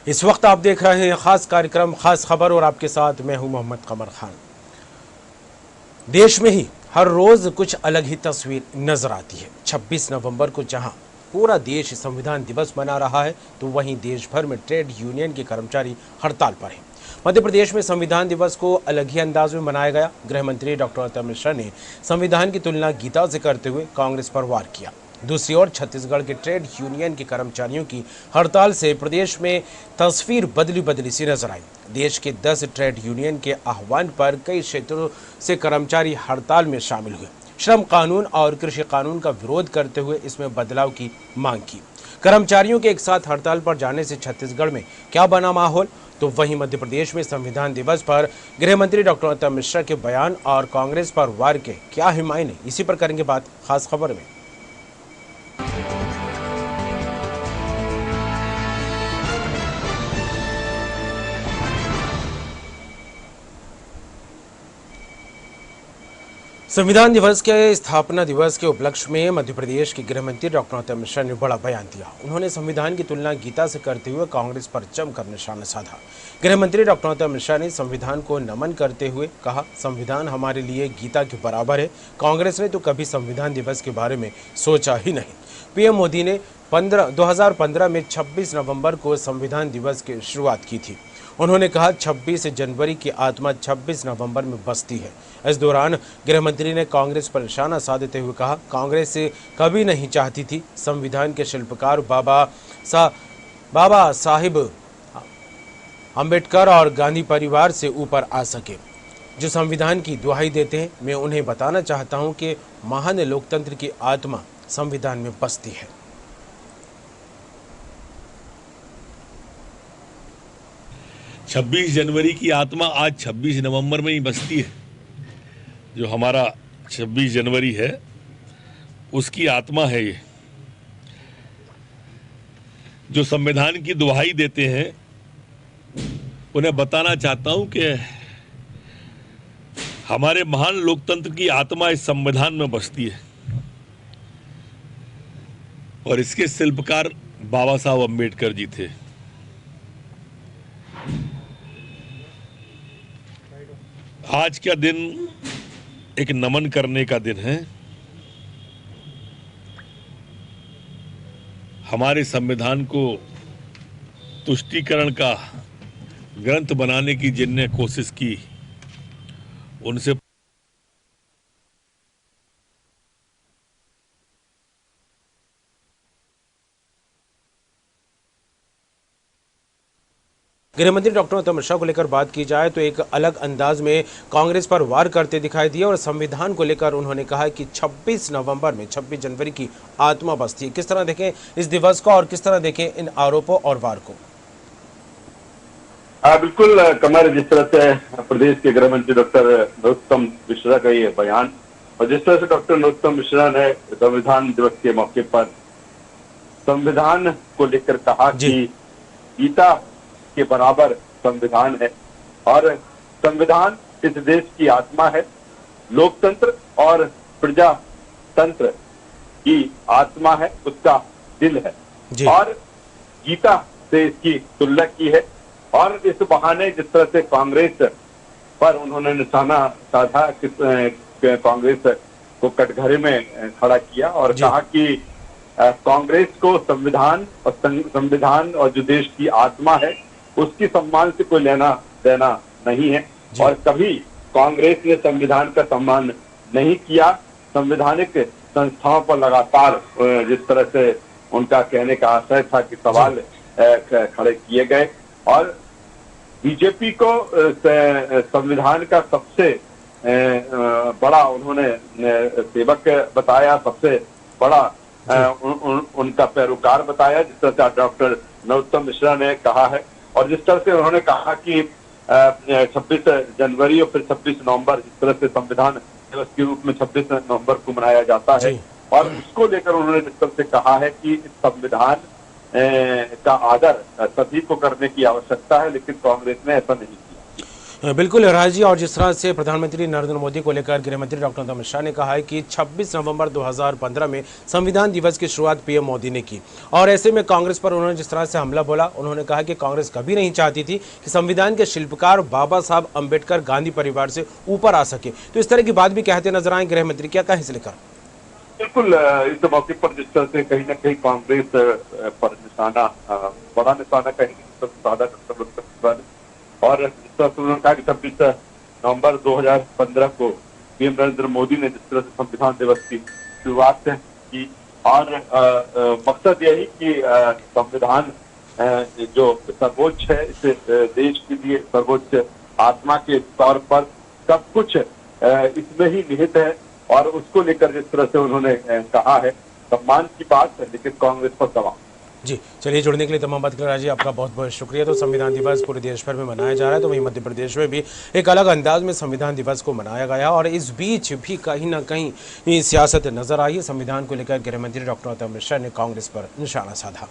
इस वक्त आप देख रहे हैं खास कार्यक्रम खास खबर और आपके साथ मैं हूं मोहम्मद कमर खान। देश में ही हर रोज कुछ अलग ही तस्वीर नजर आती है। 26 नवंबर को जहां पूरा देश संविधान दिवस मना रहा है तो वहीं देश भर में ट्रेड यूनियन के कर्मचारी हड़ताल पर हैं। मध्य प्रदेश में संविधान दिवस को अलग ही अंदाज में मनाया गया। गृह मंत्री डॉक्टर नरोत्तम मिश्रा ने संविधान की तुलना गीता से करते हुए कांग्रेस पर वार किया। दूसरी ओर छत्तीसगढ़ के ट्रेड यूनियन के कर्मचारियों की हड़ताल से प्रदेश में तस्वीर बदली सी नजर आई। देश के 10 ट्रेड यूनियन के आह्वान पर कई क्षेत्रों से कर्मचारी हड़ताल में शामिल हुए। श्रम कानून और कृषि कानून का विरोध करते हुए इसमें बदलाव की मांग की। कर्मचारियों के एक साथ हड़ताल पर जाने से छत्तीसगढ़ में क्या बना माहौल, तो वहीं मध्य प्रदेश में संविधान दिवस पर गृह मंत्री डॉक्टर नरोत्तम मिश्रा के बयान और कांग्रेस पर वार के क्या ही मायने, इसी पर करेंगे बात खास खबर में। संविधान दिवस के स्थापना दिवस के उपलक्ष्य में मध्य प्रदेश के गृह मंत्री डॉक्टर नरोत्तम मिश्रा ने बड़ा बयान दिया। उन्होंने संविधान की तुलना गीता से करते हुए कांग्रेस पर जमकर निशाना साधा। गृह मंत्री डॉक्टर नरोत्तम मिश्रा ने संविधान को नमन करते हुए कहा, संविधान हमारे लिए गीता के बराबर है। कांग्रेस ने तो कभी संविधान दिवस के बारे में सोचा ही नहीं। पीएम मोदी ने 2015 में 26 नवंबर को संविधान दिवस की शुरुआत की थी। उन्होंने कहा, 26 जनवरी की आत्मा 26 नवंबर में बसती है। इस दौरान गृह मंत्री ने कांग्रेस पर निशाना साधते हुए कहा, कांग्रेस से कभी नहीं चाहती थी संविधान के शिल्पकार बाबा साहिब अंबेडकर और गांधी परिवार से ऊपर आ सके, जो संविधान की दुहाई देते हैं। मैं उन्हें बताना चाहता हूं कि महान लोकतंत्र की आत्मा संविधान में बसती है। 26 जनवरी की आत्मा आज 26 नवंबर में ही बसती है। जो हमारा 26 जनवरी है उसकी आत्मा है ये। जो संविधान की दुहाई देते हैं उन्हें बताना चाहता हूं कि हमारे महान लोकतंत्र की आत्मा इस संविधान में बसती है और इसके शिल्पकार बाबा साहब अंबेडकर जी थे। आज का दिन एक नमन करने का दिन है। हमारे संविधान को तुष्टीकरण का ग्रंथ बनाने की जिनने कोशिश की उनसे गृह मंत्री डॉक्टर नरोत्तम मिश्रा को लेकर बात की जाए तो एक अलग अंदाज में कांग्रेस पर वार करते दिखाई दिए और संविधान को लेकर उन्होंने कहा कि 26 नवंबर में 26 जनवरी की आत्मा बसती है। किस तरह देखें इस दिवस को और किस तरह देखें इन आरोपों और वार को? बिल्कुल कमर, जिस तरह से प्रदेश के गृह मंत्री डॉक्टर नरोत्तम मिश्रा का ये बयान और जिस तरह से डॉक्टर नरोत्तम मिश्रा ने संविधान दिवस के मौके पर संविधान को लेकर कहा कि गीता के बराबर संविधान है और संविधान इस देश की आत्मा है, लोकतंत्र और प्रजातंत्र की आत्मा है, उसका दिल है और गीता से इसकी तुलना की है। और इस बहाने जिस तरह से कांग्रेस पर उन्होंने निशाना साधा, कांग्रेस को कटघरे में खड़ा किया और कहा कि कांग्रेस को संविधान और जो देश की आत्मा है उसकी सम्मान से कोई लेना देना नहीं है और कभी कांग्रेस ने संविधान का सम्मान नहीं किया। संवैधानिक संस्थाओं पर लगातार जिस तरह से उनका कहने का आशय था कि सवाल खड़े किए गए और बीजेपी को संविधान का सबसे बड़ा उन्होंने सेवक बताया, सबसे बड़ा उनका पैरोकार बताया, जिस तरह से डॉक्टर नरोत्तम मिश्रा ने कहा है। और जिस तरह से उन्होंने कहा कि 26 जनवरी और फिर 26 नवंबर जिस तरह से संविधान दिवस के रूप में 26 नवंबर को मनाया जाता है और उसको लेकर उन्होंने जिस तरह से कहा है कि इस संविधान का आदर सभी को करने की आवश्यकता है, लेकिन कांग्रेस ने ऐसा नहीं किया। बिल्कुल राज जी, और जिस तरह से प्रधानमंत्री नरेंद्र मोदी को लेकर गृह मंत्री डॉक्टर अमित शाह ने कहा है कि 26 नवंबर 2015 में संविधान दिवस की शुरुआत पीएम मोदी ने की, और ऐसे में कांग्रेस पर उन्होंने जिस तरह से हमला बोला, उन्होंने कहा कि कांग्रेस कभी नहीं चाहती थी कि संविधान के शिल्पकार बाबा साहब अम्बेडकर गांधी परिवार से ऊपर आ सके। तो इस तरह की बात भी कहते नजर आए गृह मंत्री, क्या कहें इसे लेकर? बिल्कुल, इस मौके पर जिस तरह से कहीं ना कहीं कांग्रेस पर निशाना, बड़ा निशाना कहीं साधा डॉक्टर मिश्रा ने, और जिस तरह से उन्होंने कहा कि 26 नवंबर 2015 को पीएम नरेंद्र मोदी ने जिस तरह से संविधान दिवस की शुरुआत की, और मकसद यही कि संविधान जो सर्वोच्च है, इसे देश के लिए सर्वोच्च आत्मा के तौर पर सब कुछ इसमें ही निहित है, और उसको लेकर जिस तरह से उन्होंने कहा है, सम्मान की बात है, लेकिन कांग्रेस पर दबाव। जी चलिए, जुड़ने के लिए तमाम बात कर राजी, आपका बहुत बहुत शुक्रिया। तो संविधान दिवस पूरे देश भर में मनाया जा रहा है, तो वहीं मध्य प्रदेश में भी एक अलग अंदाज में संविधान दिवस को मनाया गया, और इस बीच भी कहीं ना कहीं सियासत नजर आई है। संविधान को लेकर गृह मंत्री डॉक्टर अमित शाह ने कांग्रेस पर निशाना साधा।